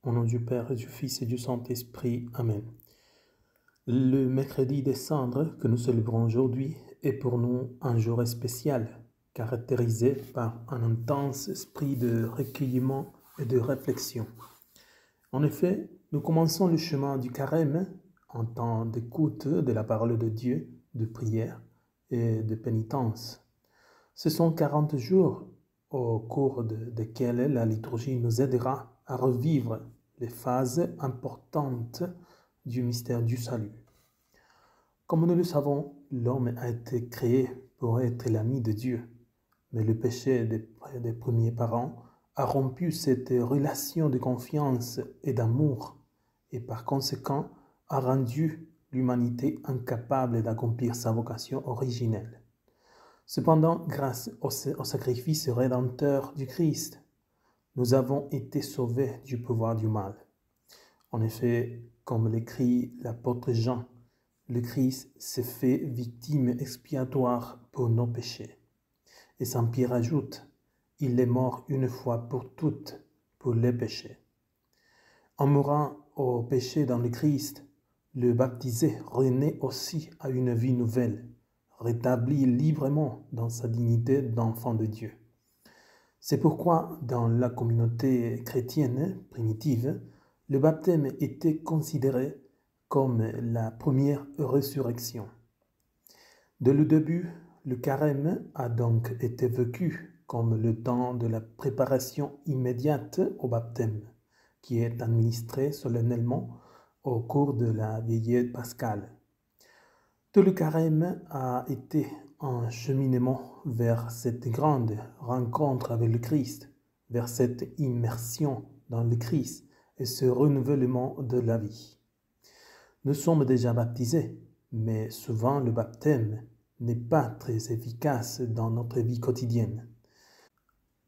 Au nom du Père, et du Fils et du Saint-Esprit. Amen. Le mercredi des Cendres que nous célébrons aujourd'hui est pour nous un jour spécial, caractérisé par un intense esprit de recueillement et de réflexion. En effet, nous commençons le chemin du carême en temps d'écoute de la parole de Dieu, de prière et de pénitence. Ce sont 40 jours au cours desquels la liturgie nous aidera à revivre les phases importantes du mystère du salut. Comme nous le savons, l'homme a été créé pour être l'ami de Dieu, mais le péché des premiers parents a rompu cette relation de confiance et d'amour et par conséquent a rendu l'humanité incapable d'accomplir sa vocation originelle. Cependant, grâce au sacrifice rédempteur du Christ, nous avons été sauvés du pouvoir du mal. En effet, comme l'écrit l'apôtre Jean, le Christ s'est fait victime expiatoire pour nos péchés. Et Saint Pierre ajoute, il est mort une fois pour toutes pour les péchés. En mourant au péché dans le Christ, le baptisé renaît aussi à une vie nouvelle, rétabli librement dans sa dignité d'enfant de Dieu. C'est pourquoi, dans la communauté chrétienne primitive, le baptême était considéré comme la première résurrection. Dès le début, le carême a donc été vécu comme le temps de la préparation immédiate au baptême, qui est administré solennellement au cours de la veillée pascale. Tout le carême a été un cheminement vers cette grande rencontre avec le Christ, vers cette immersion dans le Christ et ce renouvellement de la vie. Nous sommes déjà baptisés, mais souvent le baptême n'est pas très efficace dans notre vie quotidienne.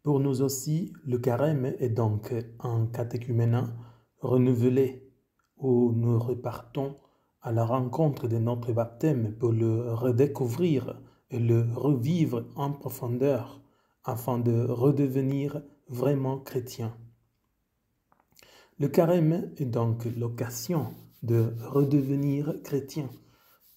Pour nous aussi, le carême est donc un catéchuménat renouvelé où nous repartons à la rencontre de notre baptême pour le redécouvrir et le revivre en profondeur afin de redevenir vraiment chrétien. Le carême est donc l'occasion de redevenir chrétien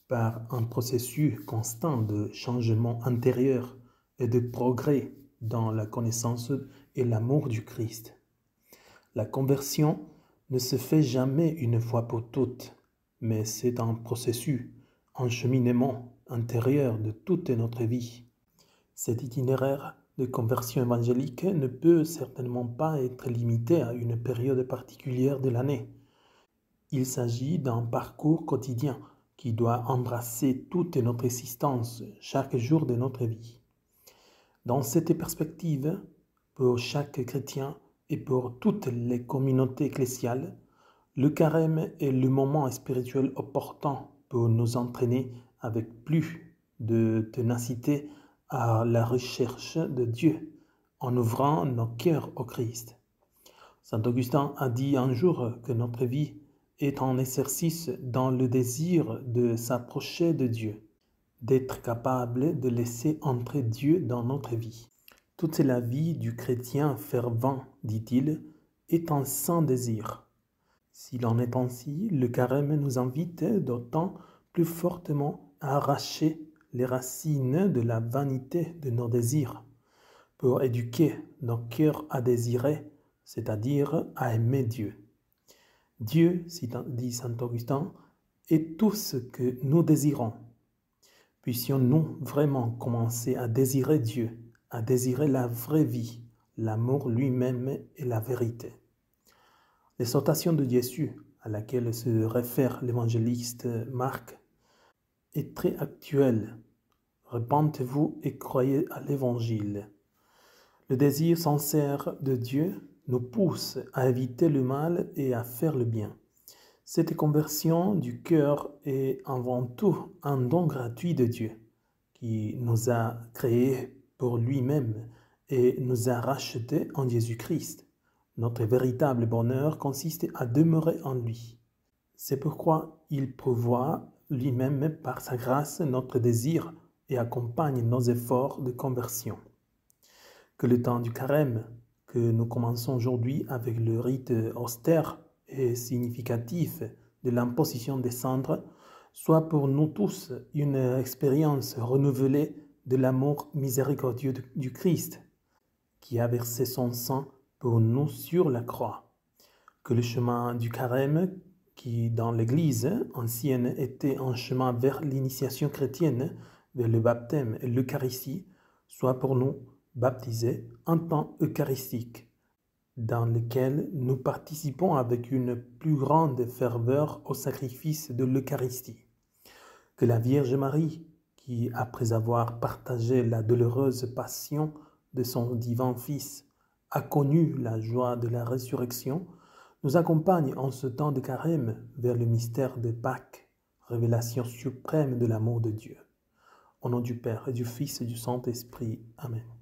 par un processus constant de changement intérieur et de progrès dans la connaissance et l'amour du Christ. La conversion ne se fait jamais une fois pour toutes, mais c'est un processus, un cheminement intérieur de toute notre vie. Cet itinéraire de conversion évangélique ne peut certainement pas être limité à une période particulière de l'année. Il s'agit d'un parcours quotidien qui doit embrasser toute notre existence, chaque jour de notre vie. Dans cette perspective, pour chaque chrétien et pour toutes les communautés ecclésiales, le carême est le moment spirituel opportun pour nous entraîner avec plus de ténacité à la recherche de Dieu, en ouvrant nos cœurs au Christ. Saint Augustin a dit un jour que notre vie est un exercice dans le désir de s'approcher de Dieu, d'être capable de laisser entrer Dieu dans notre vie. Toute la vie du chrétien fervent, dit-il, est un saint désir. S'il en est ainsi, le carême nous invite d'autant plus fortement à arracher les racines de la vanité de nos désirs, pour éduquer nos cœurs à désirer, c'est-à-dire à aimer Dieu. Dieu, dit saint Augustin, est tout ce que nous désirons. Puissions-nous vraiment commencer à désirer Dieu, à désirer la vraie vie, l'amour lui-même et la vérité. L'exhortation de Jésus, à laquelle se réfère l'évangéliste Marc, est très actuelle. Repentez-vous et croyez à l'évangile. Le désir sincère de Dieu nous pousse à éviter le mal et à faire le bien. Cette conversion du cœur est avant tout un don gratuit de Dieu, qui nous a créés pour lui-même et nous a rachetés en Jésus-Christ. Notre véritable bonheur consiste à demeurer en lui. C'est pourquoi il pourvoit lui-même par sa grâce notre désir et accompagne nos efforts de conversion. Que le temps du carême, que nous commençons aujourd'hui avec le rite austère et significatif de l'imposition des cendres soit pour nous tous une expérience renouvelée de l'amour miséricordieux du Christ, qui a versé son sang pour nous sur la croix. Que le chemin du carême, qui dans l'Église ancienne était un chemin vers l'initiation chrétienne, vers le baptême et l'Eucharistie, soit pour nous baptisés en temps eucharistique, dans lequel nous participons avec une plus grande ferveur au sacrifice de l'Eucharistie. Que la Vierge Marie, qui, après avoir partagé la douloureuse passion de son divin Fils, a connu la joie de la résurrection, nous accompagne en ce temps de carême vers le mystère de Pâques, révélation suprême de l'amour de Dieu. Au nom du Père et du Fils et du Saint-Esprit. Amen.